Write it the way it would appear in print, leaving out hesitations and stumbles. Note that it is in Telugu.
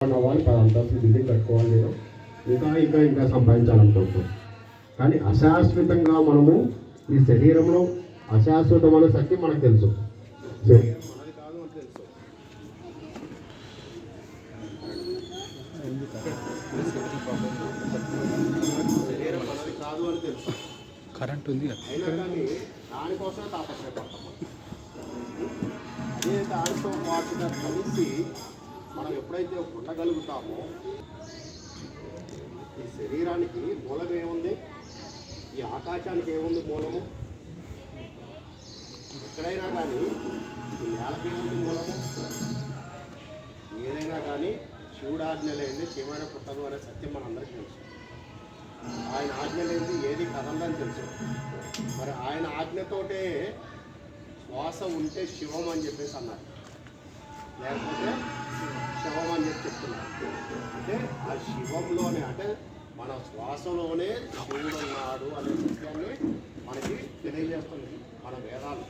అవ్వాలి, 10 అంతస్తులు బిల్డింగ్ కట్టుకోవాలి, నేను ఇంకా సంపాదించాలనుకుంటున్నాం. కానీ అశాశ్వతంగా మనము ఈ శరీరంలో అశాశ్వతమైన సత్యం మనకు తెలుసు, శరీరం మనది కాదు అని తెలుసు. శరీరం మనది కాదు అని తెలుసు, కరెంట్ ఉంది అయినా కానీ దానికోసమే తాపత్రయపడతాం. అదే దానితో పాటుగా కలిసి మనం ఎప్పుడైతే ఉండగలుగుతామో, ఈ శరీరానికి మూలం ఏముంది, ఈ ఆకాశానికి ఏముంది మూలము, ఎక్కడైనా కానీ ఈ నేలకి ఏముంది మూలము, ఏదైనా కానీ శివుడు ఆజ్ఞ లేనిది చీమైన పుట్టదు అనే సత్యం మనందరికీ తెలుసు. ఆయన ఆజ్ఞ లేనిది ఏది కదలని తెలుసు. మరి ఆయన ఆజ్ఞతోటే శ్వాస ఉంటే శివం అని చెప్పేసి అన్నారు, లేకపోతే శవం అని చెప్పి చెప్తున్నారు. అంటే ఆ శివంలోనే, అంటే మన శ్వాసలోనే శివుడు ఉన్నాడు అనే సత్యాన్ని మనకి తెలియజేస్తుంది మన వేదాలు.